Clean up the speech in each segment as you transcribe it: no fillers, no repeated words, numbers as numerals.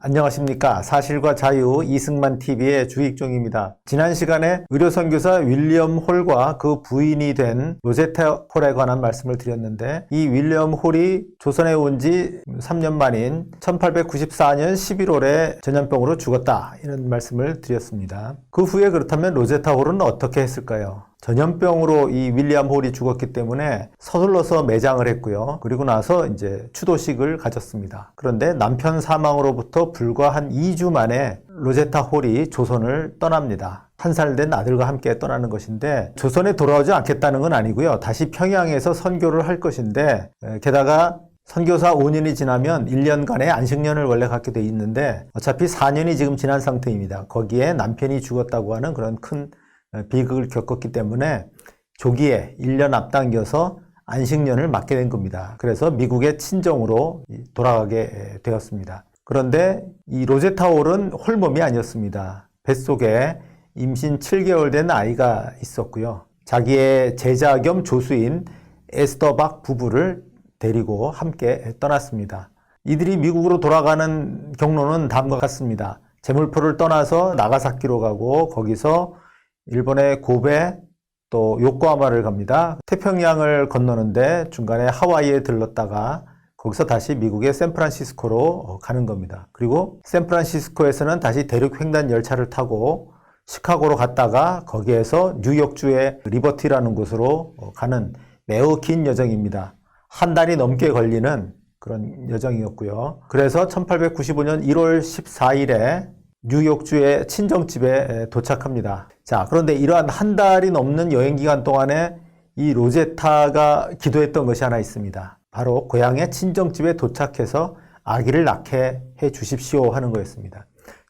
안녕하십니까. 사실과 자유 이승만 TV의 주익종입니다. 지난 시간에 의료선교사 윌리엄 홀과 그 부인이 된 로제타 홀에 관한 말씀을 드렸는데, 이 윌리엄 홀이 조선에 온 지 3년 만인 1894년 11월에 전염병으로 죽었다, 이런 말씀을 드렸습니다. 그 후에 그렇다면 로제타 홀은 어떻게 했을까요? 전염병으로 이 윌리엄 홀이 죽었기 때문에 서둘러서 매장을 했고요. 그리고 나서 이제 추도식을 가졌습니다. 그런데 남편 사망으로부터 불과 한 2주 만에 로제타 홀이 조선을 떠납니다. 1살 된 아들과 함께 떠나는 것인데, 조선에 돌아오지 않겠다는 건 아니고요. 다시 평양에서 선교를 할 것인데, 게다가 선교사 5년이 지나면 1년간의 안식년을 원래 갖게 돼 있는데, 어차피 4년이 지금 지난 상태입니다. 거기에 남편이 죽었다고 하는 그런 큰 비극을 겪었기 때문에 조기에 1년 앞당겨서 안식년을 맞게 된 겁니다. 그래서 미국의 친정으로 돌아가게 되었습니다. 그런데 이 로제타 홀은 홀몸이 아니었습니다. 뱃속에 임신 7개월 된 아이가 있었고요. 자기의 제자 겸 조수인 에스더박 부부를 데리고 함께 떠났습니다. 이들이 미국으로 돌아가는 경로는 다음과 같습니다. 제물포를 떠나서 나가사키로 가고, 거기서 일본의 고베, 또 요코하마를 갑니다. 태평양을 건너는데 중간에 하와이에 들렀다가 거기서 다시 미국의 샌프란시스코로 가는 겁니다. 그리고 샌프란시스코에서는 다시 대륙 횡단 열차를 타고 시카고로 갔다가 거기에서 뉴욕주의 리버티라는 곳으로 가는 매우 긴 여정입니다. 한 달이 넘게 걸리는 그런 여정이었고요. 그래서 1895년 1월 14일에 뉴욕주의 친정집에 도착합니다. 자, 그런데 이러한 한 달이 넘는 여행 기간 동안에 이 로제타가 기도했던 것이 하나 있습니다. 바로 고향의 친정집에 도착해서 아기를 낳게 해 주십시오 하는 거였습니다.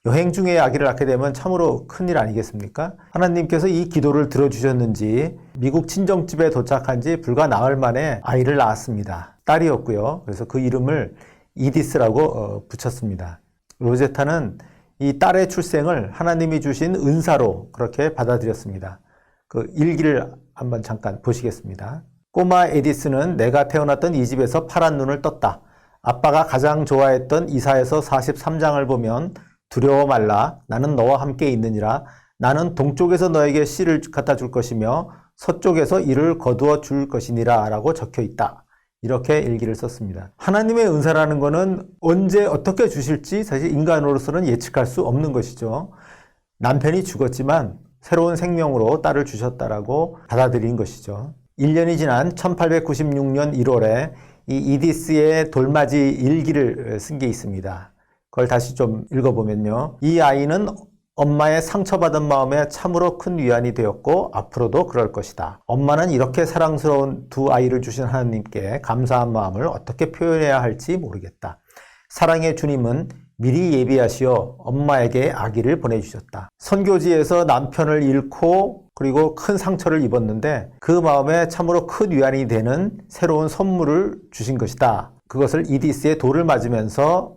여행 중에 아기를 낳게 되면 참으로 큰일 아니겠습니까? 하나님께서 이 기도를 들어주셨는지 미국 친정집에 도착한 지 불과 나흘 만에 아이를 낳았습니다. 딸이었고요. 그래서 그 이름을 이디스라고 붙였습니다. 로제타는 이 딸의 출생을 하나님이 주신 은사로 그렇게 받아들였습니다. 그 일기를 한번 잠깐 보시겠습니다. 꼬마 에디스는 내가 태어났던 이 집에서 파란 눈을 떴다. 아빠가 가장 좋아했던 이사야서 43장을 보면 두려워 말라. 나는 너와 함께 있느니라. 나는 동쪽에서 너에게 씨를 갖다 줄 것이며 서쪽에서 이를 거두어 줄 것이니라 라고 적혀 있다. 이렇게 일기를 썼습니다. 하나님의 은사라는 것은 언제 어떻게 주실지 사실 인간으로서는 예측할 수 없는 것이죠. 남편이 죽었지만 새로운 생명으로 딸을 주셨다라고 받아들인 것이죠. 1년이 지난 1896년 1월에 이 이디스의 돌맞이 일기를 쓴 게 있습니다. 그걸 다시 좀 읽어보면요. 이 아이는 엄마의 상처받은 마음에 참으로 큰 위안이 되었고 앞으로도 그럴 것이다. 엄마는 이렇게 사랑스러운 두 아이를 주신 하나님께 감사한 마음을 어떻게 표현해야 할지 모르겠다. 사랑의 주님은 미리 예비하시어 엄마에게 아기를 보내주셨다. 선교지에서 남편을 잃고 그리고 큰 상처를 입었는데 그 마음에 참으로 큰 위안이 되는 새로운 선물을 주신 것이다. 그것을 이디스의 돌을 맞으면서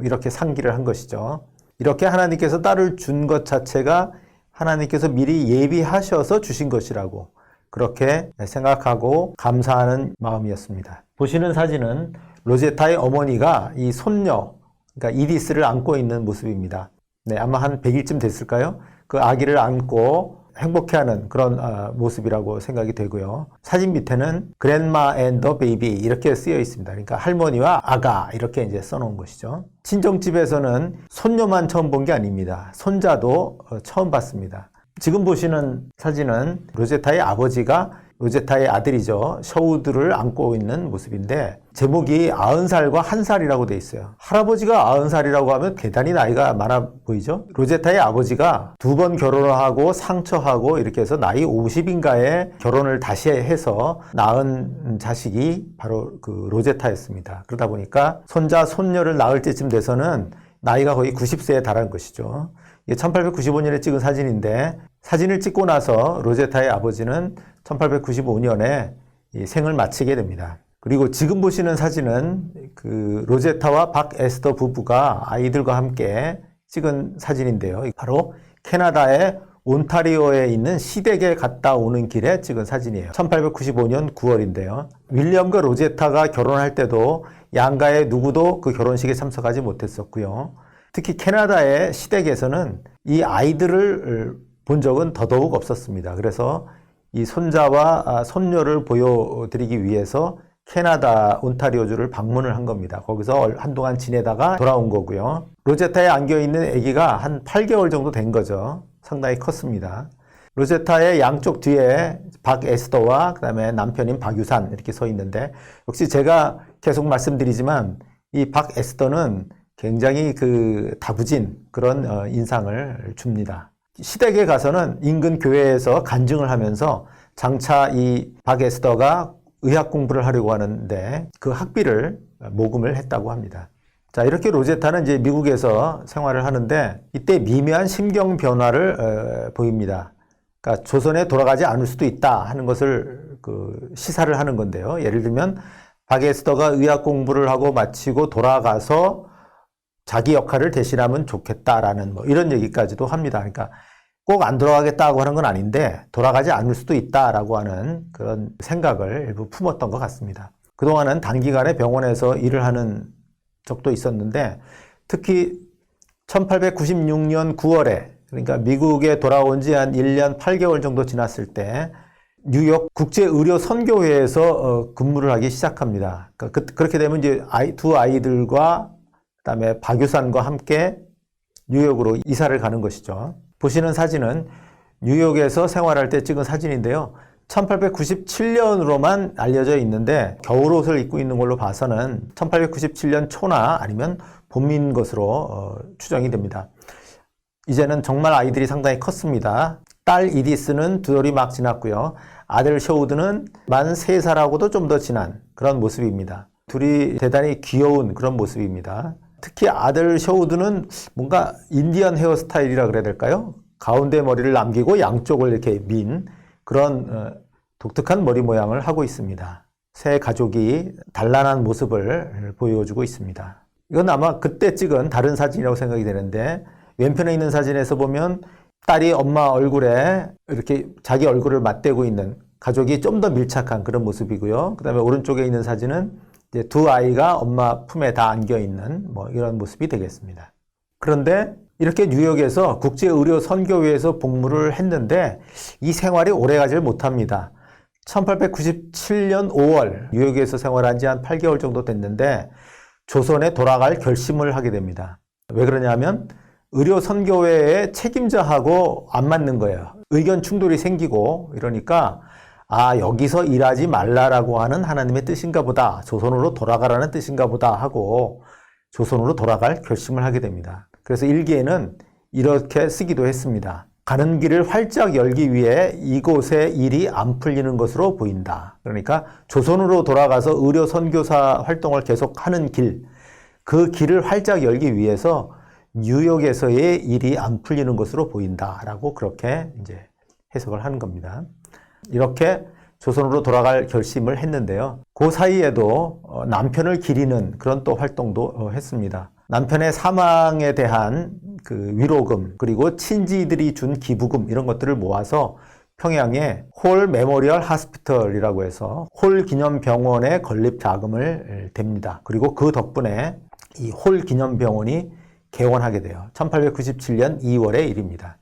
이렇게 상기를 한 것이죠. 이렇게 하나님께서 딸을 준 것 자체가 하나님께서 미리 예비하셔서 주신 것이라고 그렇게 생각하고 감사하는 마음이었습니다. 보시는 사진은 로제타의 어머니가 이 손녀, 그러니까 이디스를 안고 있는 모습입니다. 네, 아마 한 100일쯤 됐을까요? 그 아기를 안고 행복해하는 그런 모습이라고 생각이 되고요. 사진 밑에는 Grandma and the Baby 이렇게 쓰여 있습니다. 그러니까 할머니와 아가 이렇게 이제 써놓은 것이죠. 친정집에서는 손녀만 처음 본 게 아닙니다. 손자도 처음 봤습니다. 지금 보시는 사진은 로제타의 아버지가 로제타의 아들이죠. 셔우드를 안고 있는 모습인데 제목이 90살과 1살이라고 돼 있어요. 할아버지가 90살이라고 하면 대단히 나이가 많아 보이죠. 로제타의 아버지가 2번 결혼을 하고 상처하고 이렇게 해서 나이 50인가에 결혼을 다시 해서 낳은 자식이 바로 그 로제타였습니다. 그러다 보니까 손자 손녀를 낳을 때쯤 돼서는 나이가 거의 90세에 달한 것이죠. 이게 1895년에 찍은 사진인데 사진을 찍고 나서 로제타의 아버지는 1895년에 생을 마치게 됩니다. 그리고 지금 보시는 사진은 그 로제타와 박 에스더 부부가 아이들과 함께 찍은 사진인데요. 바로 캐나다의 온타리오에 있는 시댁에 갔다 오는 길에 찍은 사진이에요. 1895년 9월인데요. 윌리엄과 로제타가 결혼할 때도 양가의 누구도 그 결혼식에 참석하지 못했었고요. 특히 캐나다의 시댁에서는 이 아이들을 본 적은 더더욱 없었습니다. 그래서 이 손자와 손녀를 보여드리기 위해서 캐나다 온타리오주를 방문을 한 겁니다. 거기서 한동안 지내다가 돌아온 거고요. 로제타에 안겨있는 아기가 한 8개월 정도 된 거죠. 상당히 컸습니다. 로제타의 양쪽 뒤에 박에스더와 그다음에 남편인 박유산 이렇게 서 있는데, 역시 제가 계속 말씀드리지만 이 박에스더는 굉장히 다부진 그런 인상을 줍니다. 시댁에 가서는 인근 교회에서 간증을 하면서 장차 이 박에스더가 의학 공부를 하려고 하는데 그 학비를 모금을 했다고 합니다. 자, 이렇게 로제타는 이제 미국에서 생활을 하는데 이때 미묘한 심경 변화를 보입니다. 그러니까 조선에 돌아가지 않을 수도 있다 하는 것을 시사를 하는 건데요. 예를 들면 박에스더가 의학 공부를 하고 마치고 돌아가서 자기 역할을 대신하면 좋겠다라는 이런 얘기까지도 합니다. 그러니까 꼭 안 돌아가겠다고 하는 건 아닌데 돌아가지 않을 수도 있다라고 하는 그런 생각을 일부 품었던 것 같습니다. 그동안은 단기간에 병원에서 일을 하는 적도 있었는데, 특히 1896년 9월에 그러니까 미국에 돌아온 지 한 1년 8개월 정도 지났을 때 뉴욕 국제의료선교회에서 근무를 하기 시작합니다. 그렇게 되면 이제 두 아이들과 그다음에 박유산과 함께 뉴욕으로 이사를 가는 것이죠. 보시는 사진은 뉴욕에서 생활할 때 찍은 사진인데요. 1897년으로만 알려져 있는데 겨울옷을 입고 있는 걸로 봐서는 1897년 초나 아니면 봄인 것으로 추정이 됩니다. 이제는 정말 아이들이 상당히 컸습니다. 딸 이디스는 2돌이 막 지났고요. 아들 셔우드는 만 3살하고도 좀 더 지난 그런 모습입니다. 둘이 대단히 귀여운 그런 모습입니다. 특히 아들 셔우드는 뭔가 인디언 헤어스타일이라 그래야 될까요? 가운데 머리를 남기고 양쪽을 이렇게 민 그런 독특한 머리 모양을 하고 있습니다. 세 가족이 단란한 모습을 보여주고 있습니다. 이건 아마 그때 찍은 다른 사진이라고 생각이 되는데, 왼편에 있는 사진에서 보면 딸이 엄마 얼굴에 이렇게 자기 얼굴을 맞대고 있는 가족이 좀 더 밀착한 그런 모습이고요. 그 다음에 오른쪽에 있는 사진은 이제 두 아이가 엄마 품에 다 안겨 있는 이런 모습이 되겠습니다. 그런데 이렇게 뉴욕에서 국제의료선교회에서 복무를 했는데 이 생활이 오래가질 못합니다. 1897년 5월 뉴욕에서 생활한 지 한 8개월 정도 됐는데 조선에 돌아갈 결심을 하게 됩니다. 왜 그러냐면 의료선교회의 책임자하고 안 맞는 거예요. 의견 충돌이 생기고 이러니까 여기서 일하지 말라라고 하는 하나님의 뜻인가 보다, 조선으로 돌아가라는 뜻인가 보다 하고 조선으로 돌아갈 결심을 하게 됩니다. 그래서 일기에는 이렇게 쓰기도 했습니다. 가는 길을 활짝 열기 위해 이곳에 일이 안 풀리는 것으로 보인다. 그러니까 조선으로 돌아가서 의료 선교사 활동을 계속하는 길, 그 길을 활짝 열기 위해서 뉴욕에서의 일이 안 풀리는 것으로 보인다라고 그렇게 이제 해석을 하는 겁니다. 이렇게 조선으로 돌아갈 결심을 했는데요. 그 사이에도 남편을 기리는 그런 또 활동도 했습니다. 남편의 사망에 대한 위로금, 그리고 친지들이 준 기부금 이런 것들을 모아서 평양에 홀 메모리얼 하스피털이라고 해서 홀 기념병원에 건립 자금을 댑니다. 그리고 그 덕분에 이 홀 기념병원이 개원하게 돼요. 1897년 2월의 일입니다.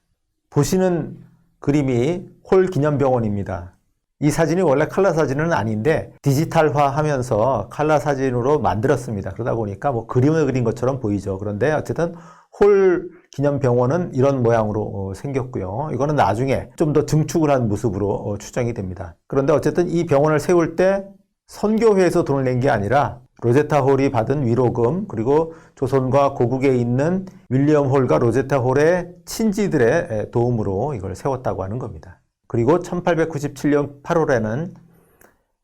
보시는 그림이 홀 기념병원입니다. 이 사진이 원래 컬러 사진은 아닌데 디지털화하면서 컬러 사진으로 만들었습니다. 그러다 보니까 그림을 그린 것처럼 보이죠. 그런데 어쨌든 홀 기념병원은 이런 모양으로 생겼고요. 이거는 나중에 좀 더 증축을 한 모습으로 추정이 됩니다. 그런데 어쨌든 이 병원을 세울 때 선교회에서 돈을 낸 게 아니라 로제타 홀이 받은 위로금, 그리고 조선과 고국에 있는 윌리엄 홀과 로제타 홀의 친지들의 도움으로 이걸 세웠다고 하는 겁니다. 그리고 1897년 8월에는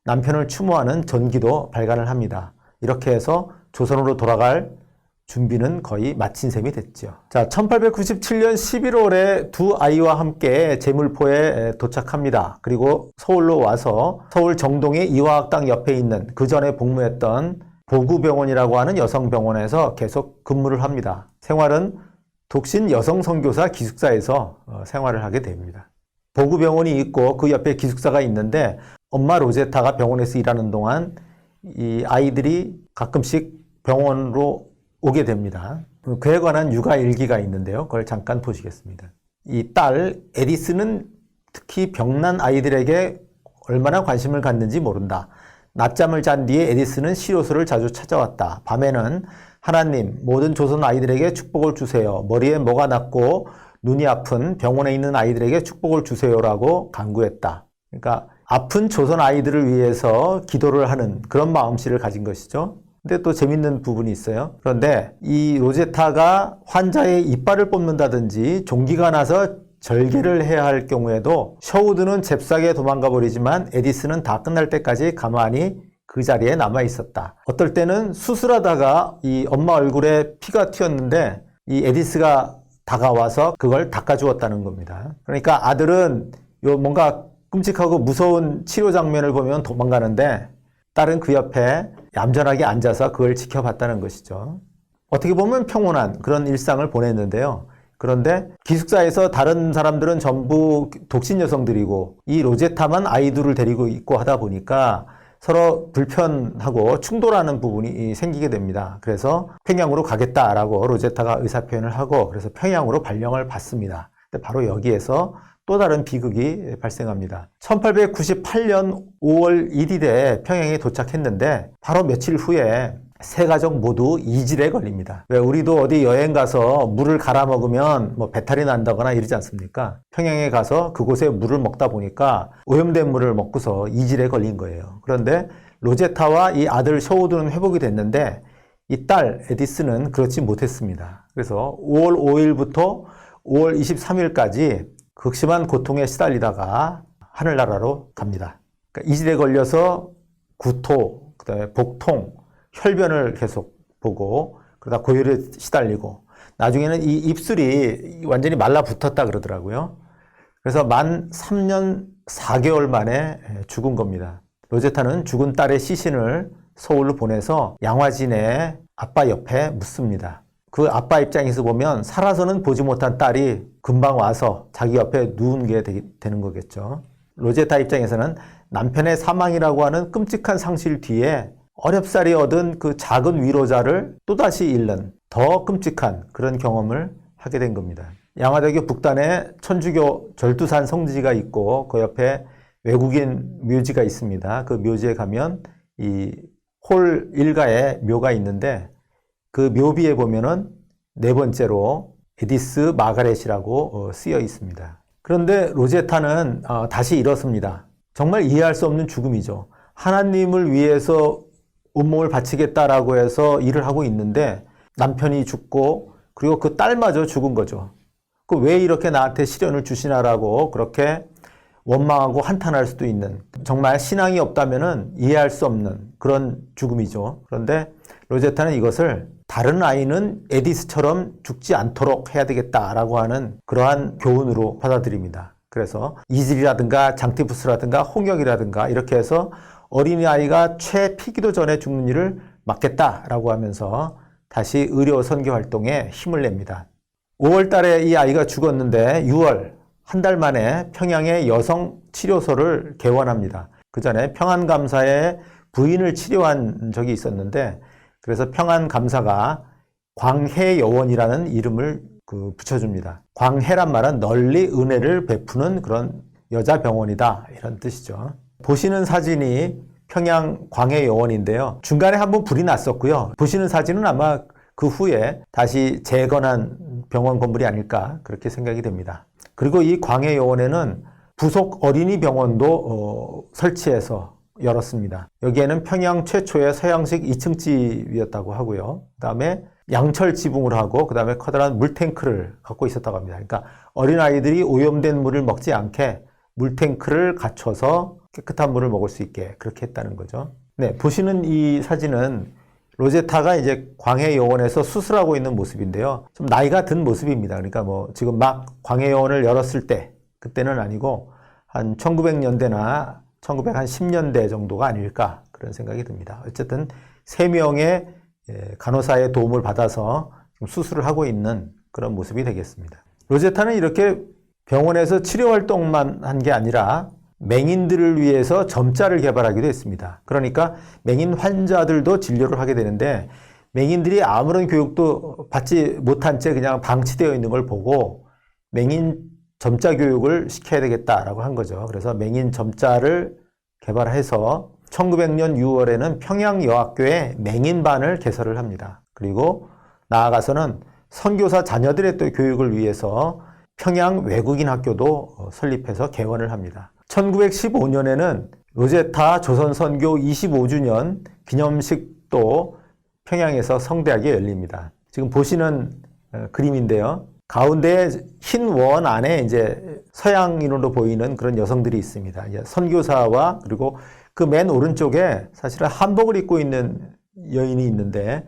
남편을 추모하는 전기도 발간을 합니다. 이렇게 해서 조선으로 돌아갈 준비는 거의 마친 셈이 됐죠. 자, 1897년 11월에 두 아이와 함께 제물포에 도착합니다. 그리고 서울로 와서 서울 정동의 이화학당 옆에 있는 그 전에 복무했던 보구병원이라고 하는 여성병원에서 계속 근무를 합니다. 생활은 독신 여성선교사 기숙사에서 생활을 하게 됩니다. 보구병원이 있고 그 옆에 기숙사가 있는데 엄마 로제타가 병원에서 일하는 동안 이 아이들이 가끔씩 병원으로 오게 됩니다. 그에 관한 육아 일기가 있는데요. 그걸 잠깐 보시겠습니다. 이 딸 에디스는 특히 병난 아이들에게 얼마나 관심을 갖는지 모른다. 낮잠을 잔 뒤에 에디스는 시로소를 자주 찾아왔다. 밤에는 하나님, 모든 조선 아이들에게 축복을 주세요. 머리에 뭐가 났고 눈이 아픈 병원에 있는 아이들에게 축복을 주세요라고 간구했다. 그러니까 아픈 조선 아이들을 위해서 기도를 하는 그런 마음씨를 가진 것이죠. 근데 또 재밌는 부분이 있어요. 그런데 이 로제타가 환자의 이빨을 뽑는다든지 종기가 나서 절개를 해야 할 경우에도 셔우드는 잽싸게 도망가 버리지만 에디스는 다 끝날 때까지 가만히 그 자리에 남아 있었다. 어떨 때는 수술하다가 이 엄마 얼굴에 피가 튀었는데 이 에디스가 다가와서 그걸 닦아주었다는 겁니다. 그러니까 아들은 요 뭔가 끔찍하고 무서운 치료 장면을 보면 도망가는데 딸은 그 옆에 얌전하게 앉아서 그걸 지켜봤다는 것이죠. 어떻게 보면 평온한 그런 일상을 보냈는데요. 그런데 기숙사에서 다른 사람들은 전부 독신 여성들이고 이 로제타만 아이들을 데리고 있고 하다 보니까 서로 불편하고 충돌하는 부분이 생기게 됩니다. 그래서 평양으로 가겠다라고 로제타가 의사표현을 하고 그래서 평양으로 발령을 받습니다. 근데 바로 여기에서 또 다른 비극이 발생합니다. 1898년 5월 1일에 평양에 도착했는데 바로 며칠 후에 세 가족 모두 이질에 걸립니다. 왜 우리도 어디 여행 가서 물을 갈아 먹으면 뭐 배탈이 난다거나 이러지 않습니까? 평양에 가서 그곳에 물을 먹다 보니까 오염된 물을 먹고서 이질에 걸린 거예요. 그런데 로제타와 이 아들 셔우드는 회복이 됐는데 이 딸 에디스는 그렇지 못했습니다. 그래서 5월 5일부터 5월 23일까지 극심한 고통에 시달리다가 하늘나라로 갑니다. 그러니까 이질에 걸려서 구토, 그다음에 복통, 혈변을 계속 보고 그러다 고열에 시달리고 나중에는 이 입술이 완전히 말라붙었다 그러더라고요. 그래서 만 3년 4개월 만에 죽은 겁니다. 로제타는 죽은 딸의 시신을 서울로 보내서 양화진의 아빠 옆에 묻습니다. 그 아빠 입장에서 보면 살아서는 보지 못한 딸이 금방 와서 자기 옆에 누운 게 되는 거겠죠. 로제타 입장에서는 남편의 사망이라고 하는 끔찍한 상실 뒤에 어렵사리 얻은 그 작은 위로자를 또다시 잃는 더 끔찍한 그런 경험을 하게 된 겁니다. 양화대교 북단에 천주교 절두산 성지가 있고 그 옆에 외국인 묘지가 있습니다. 그 묘지에 가면 이 홀 일가의 묘가 있는데 그 묘비에 보면은 네 번째로 에디스 마가렛이라고 쓰여 있습니다. 그런데 로제타는 다시 일었습니다. 정말 이해할 수 없는 죽음이죠. 하나님을 위해서 온몸을 바치겠다라고 해서 일을 하고 있는데 남편이 죽고 그리고 그 딸마저 죽은 거죠. 그 왜 이렇게 나한테 시련을 주시나라고 그렇게 원망하고 한탄할 수도 있는 정말 신앙이 없다면은 이해할 수 없는 그런 죽음이죠. 그런데 로제타는 이것을 다른 아이는 에디스처럼 죽지 않도록 해야 되겠다라고 하는 그러한 교훈으로 받아들입니다. 그래서 이질이라든가 장티푸스라든가 홍역이라든가 이렇게 해서 어린아이가 채 피기도 전에 죽는 일을 막겠다라고 하면서 다시 의료 선교 활동에 힘을 냅니다. 5월 달에 이 아이가 죽었는데 6월 한 달 만에 평양의 여성 치료소를 개원합니다. 그 전에 평안감사의 부인을 치료한 적이 있었는데 그래서 평안감사가 광해여원이라는 이름을 붙여줍니다. 광해란 말은 널리 은혜를 베푸는 그런 여자 병원이다 이런 뜻이죠. 보시는 사진이 평양 광해여원인데요. 중간에 한번 불이 났었고요. 보시는 사진은 아마 그 후에 다시 재건한 병원 건물이 아닐까 그렇게 생각이 됩니다. 그리고 이 광해여원에는 부속 어린이 병원도 설치해서 열었습니다. 여기에는 평양 최초의 서양식 2층 집이었다고 하고요. 그 다음에 양철 지붕을 하고 그 다음에 커다란 물탱크를 갖고 있었다고 합니다. 그러니까 어린아이들이 오염된 물을 먹지 않게 물탱크를 갖춰서 깨끗한 물을 먹을 수 있게 그렇게 했다는 거죠. 네, 보시는 이 사진은 로제타가 이제 광해여원에서 수술하고 있는 모습인데요. 좀 나이가 든 모습입니다. 그러니까 뭐 지금 막 광해여원을 열었을 때 그때는 아니고 한 1900년대나 1910년대 정도가 아닐까 그런 생각이 듭니다. 어쨌든 3명의 간호사의 도움을 받아서 수술을 하고 있는 그런 모습이 되겠습니다. 로제타는 이렇게 병원에서 치료 활동만 한 게 아니라 맹인들을 위해서 점자를 개발하기도 했습니다. 그러니까 맹인 환자들도 진료를 하게 되는데 맹인들이 아무런 교육도 받지 못한 채 그냥 방치되어 있는 걸 보고 맹인 점자 교육을 시켜야 되겠다라고 한 거죠. 그래서 맹인 점자를 개발해서 1900년 6월에는 평양여학교에 맹인반을 개설을 합니다. 그리고 나아가서는 선교사 자녀들의 또 교육을 위해서 평양 외국인 학교도 설립해서 개원을 합니다. 1915년에는 로제타 조선선교 25주년 기념식도 평양에서 성대하게 열립니다. 지금 보시는 그림인데요. 가운데 흰 원 안에 이제 서양인으로 보이는 그런 여성들이 있습니다. 선교사와 그리고 그 맨 오른쪽에 사실은 한복을 입고 있는 여인이 있는데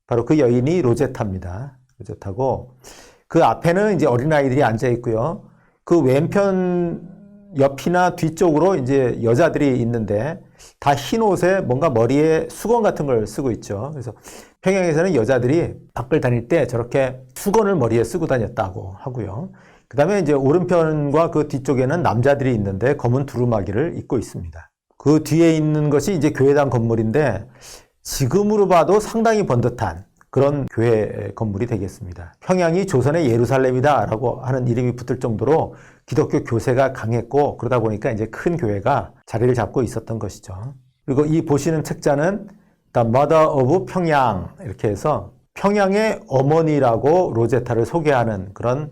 바로 그 여인이 로제타입니다. 로제타고 그 앞에는 이제 어린아이들이 앉아 있고요. 그 왼편 옆이나 뒤쪽으로 이제 여자들이 있는데 다 흰 옷에 뭔가 머리에 수건 같은 걸 쓰고 있죠. 그래서 평양에서는 여자들이 밖을 다닐 때 저렇게 수건을 머리에 쓰고 다녔다고 하고요. 그 다음에 이제 오른편과 그 뒤쪽에는 남자들이 있는데 검은 두루마기를 입고 있습니다. 그 뒤에 있는 것이 이제 교회당 건물인데 지금으로 봐도 상당히 번듯한 그런 교회 건물이 되겠습니다. 평양이 조선의 예루살렘이다 라고 하는 이름이 붙을 정도로 기독교 교세가 강했고 그러다 보니까 이제 큰 교회가 자리를 잡고 있었던 것이죠. 그리고 이 보시는 책자는 The Mother of 평양 이렇게 해서 평양의 어머니라고 로제타를 소개하는 그런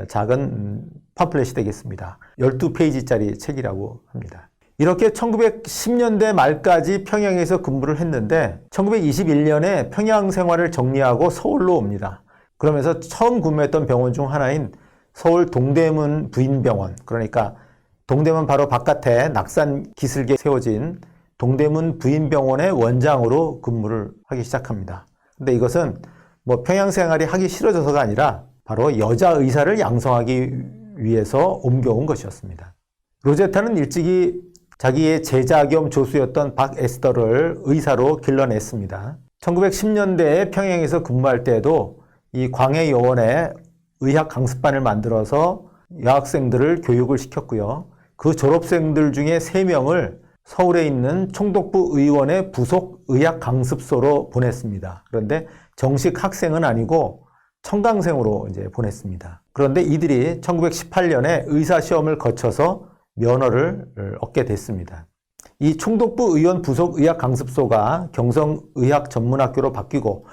작은 팜플렛이 되겠습니다. 12페이지짜리 책이라고 합니다. 이렇게 1910년대 말까지 평양에서 근무를 했는데 1921년에 평양 생활을 정리하고 서울로 옵니다. 그러면서 처음 근무했던 병원 중 하나인 서울 동대문 부인병원, 그러니까 동대문 바로 바깥에 낙산 기슭에 세워진 동대문 부인병원의 원장으로 근무를 하기 시작합니다. 근데 이것은 뭐 평양 생활이 하기 싫어져서가 아니라 바로 여자 의사를 양성하기 위해서 옮겨온 것이었습니다. 로제타는 일찍이 자기의 제자 겸 조수였던 박 에스더를 의사로 길러냈습니다. 1910년대에 평양에서 근무할 때에도 이 광해여원에 의학 강습반을 만들어서 여학생들을 교육을 시켰고요. 그 졸업생들 중에 3명을 서울에 있는 총독부 의원의 부속 의학 강습소로 보냈습니다. 그런데 정식 학생은 아니고 청강생으로 이제 보냈습니다. 그런데 이들이 1918년에 의사시험을 거쳐서 면허를 얻게 됐습니다. 이 총독부 의원 부속 의학 강습소가 경성의학전문학교로 바뀌고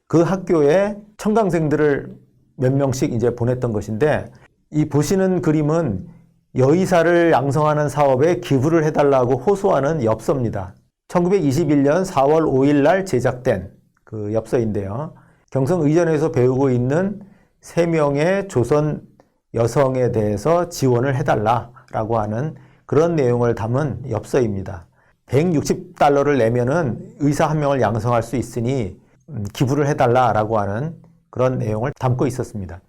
그 학교에 청강생들을 몇 명씩 이제 보냈던 것인데 이 보시는 그림은 여의사를 양성하는 사업에 기부를 해달라고 호소하는 엽서입니다. 1921년 4월 5일 날 제작된 그 엽서인데요. 경성의전에서 배우고 있는 3명의 조선 여성에 대해서 지원을 해달라라고 하는 그런 내용을 담은 엽서입니다. 160달러를 내면은 의사 1명을 양성할 수 있으니 기부를 해달라라고 하는 그런 내용을 담고 있었습니다.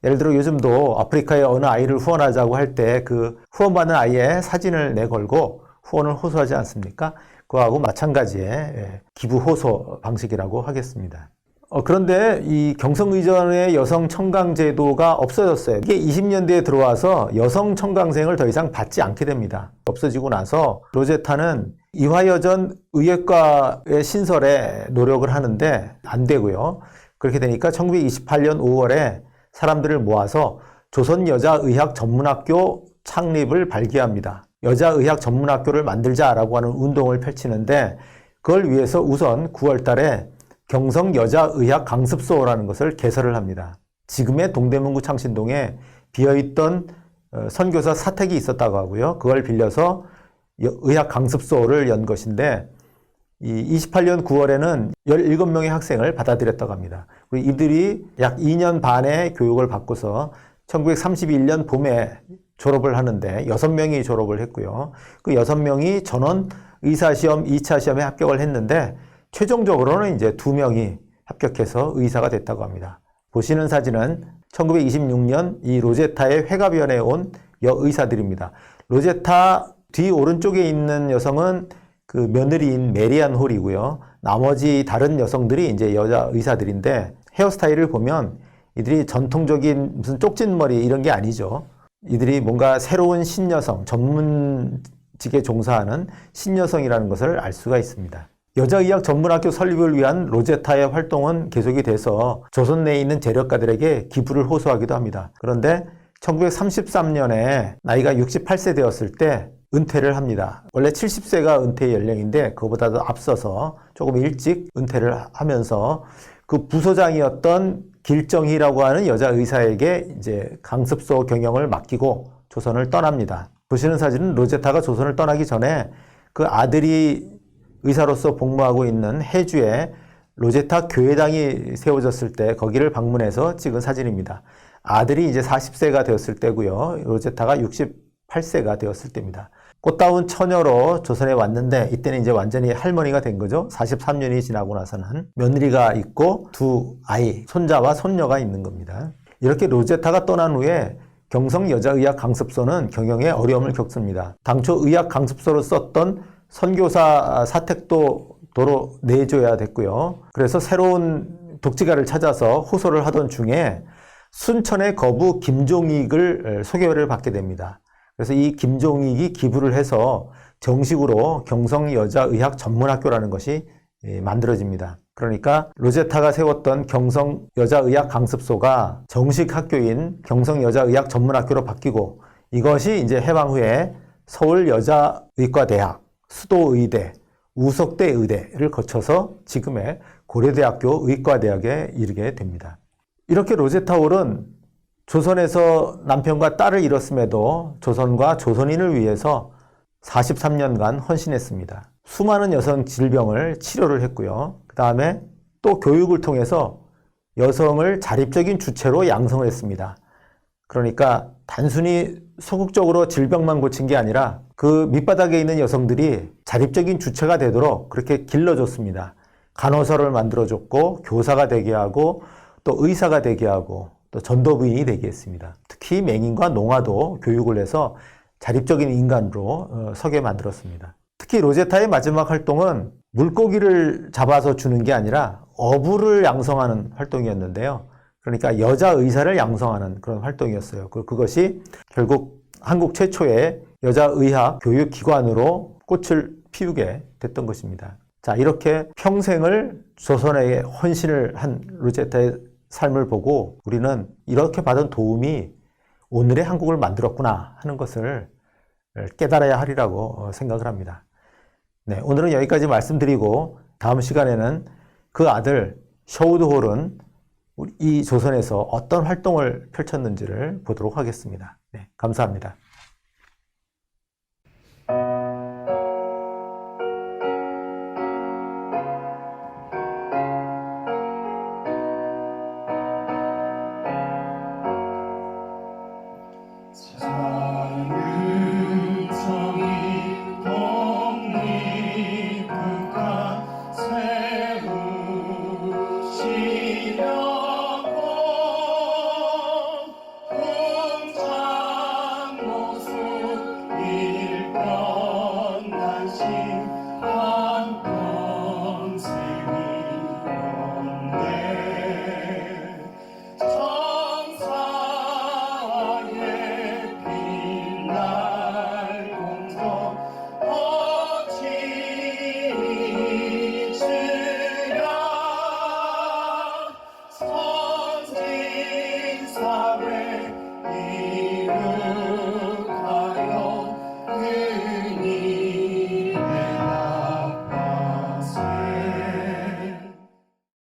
예를 들어 요즘도 아프리카의 어느 아이를 후원하자고 할 때 그 후원받는 아이의 사진을 내걸고 후원을 호소하지 않습니까? 그거하고 마찬가지의 기부 호소 방식이라고 하겠습니다. 그런데 이 경성의전의 여성 청강 제도가 없어졌어요. 이게 20년대에 들어와서 여성 청강생을 더 이상 받지 않게 됩니다. 없어지고 나서 로제타는 이화여전 의학과의 신설에 노력을 하는데 안 되고요. 그렇게 되니까 1928년 5월에 사람들을 모아서 조선여자의학전문학교 창립을 발기합니다. 여자의학전문학교를 만들자라고 하는 운동을 펼치는데 그걸 위해서 우선 9월 달에 경성여자의학강습소라는 것을 개설을 합니다. 지금의 동대문구 창신동에 비어있던 선교사 사택이 있었다고 하고요. 그걸 빌려서 의학강습소를 연 것인데 이 28년 9월에는 17명의 학생을 받아들였다고 합니다. 그리고 이들이 약 2년 반의 교육을 받고서 1931년 봄에 졸업을 하는데 6명이 졸업을 했고요. 그 6명이 전원 의사시험 2차 시험에 합격을 했는데 최종적으로는 이제 2명이 합격해서 의사가 됐다고 합니다. 보시는 사진은 1926년 이 로제타의 회갑위원회에 온 여의사들입니다. 로제타 뒤 오른쪽에 있는 여성은 그 며느리인 메리안 홀이고요. 나머지 다른 여성들이 이제 여자 의사들인데 헤어스타일을 보면 이들이 전통적인 무슨 쪽진 머리 이런 게 아니죠. 이들이 뭔가 새로운 신여성, 전문직에 종사하는 신여성이라는 것을 알 수가 있습니다. 여자의학 전문학교 설립을 위한 로제타의 활동은 계속이 돼서 조선 내에 있는 재력가들에게 기부를 호소하기도 합니다. 그런데 1933년에 나이가 68세 되었을 때 은퇴를 합니다. 원래 70세가 은퇴 연령인데 그거보다도 앞서서 조금 일찍 은퇴를 하면서 그 부소장이었던 길정희라고 하는 여자 의사에게 이제 강습소 경영을 맡기고 조선을 떠납니다. 보시는 사진은 로제타가 조선을 떠나기 전에 그 아들이 의사로서 복무하고 있는 해주에 로제타 교회당이 세워졌을 때 거기를 방문해서 찍은 사진입니다. 아들이 이제 40세가 되었을 때고요. 로제타가 68세가 되었을 때입니다. 꽃다운 처녀로 조선에 왔는데 이때는 이제 완전히 할머니가 된 거죠. 43년이 지나고 나서는 며느리가 있고 두 아이, 손자와 손녀가 있는 겁니다. 이렇게 로제타가 떠난 후에 경성여자의학 강습소는 경영에 어려움을 겪습니다. 당초 의학 강습소로 썼던 선교사 사택도 도로 내줘야 됐고요. 그래서 새로운 독지가를 찾아서 호소를 하던 중에 순천의 거부 김종익을 소개를 받게 됩니다. 그래서 이 김종익이 기부를 해서 정식으로 경성여자의학 전문학교라는 것이 만들어집니다. 그러니까 로제타가 세웠던 경성여자의학 강습소가 정식 학교인 경성여자의학 전문학교로 바뀌고 이것이 이제 해방 후에 서울여자의과대학, 수도의대, 우석대 의대를 거쳐서 지금의 고려대학교 의과대학에 이르게 됩니다. 이렇게 로제타 홀은 조선에서 남편과 딸을 잃었음에도 조선과 조선인을 위해서 43년간 헌신했습니다. 수많은 여성 질병을 치료를 했고요. 그 다음에 또 교육을 통해서 여성을 자립적인 주체로 양성을 했습니다. 그러니까 단순히 소극적으로 질병만 고친 게 아니라 그 밑바닥에 있는 여성들이 자립적인 주체가 되도록 그렇게 길러줬습니다. 간호사를 만들어줬고 교사가 되게 하고 또 의사가 되게 하고 또 전도부인이 되게 했습니다. 특히 맹인과 농아도 교육을 해서 자립적인 인간으로 서게 만들었습니다. 특히 로제타의 마지막 활동은 물고기를 잡아서 주는 게 아니라 어부를 양성하는 활동이었는데요. 그러니까 여자 의사를 양성하는 그런 활동이었어요. 그것이 결국 한국 최초의 여자의학 교육기관으로 꽃을 피우게 됐던 것입니다. 자, 이렇게 평생을 조선에 헌신을 한 로제타의 삶을 보고 우리는 이렇게 받은 도움이 오늘의 한국을 만들었구나 하는 것을 깨달아야 하리라고 생각을 합니다. 네, 오늘은 여기까지 말씀드리고 다음 시간에는 그 아들 셔우드홀은 이 조선에서 어떤 활동을 펼쳤는지를 보도록 하겠습니다. 네, 감사합니다.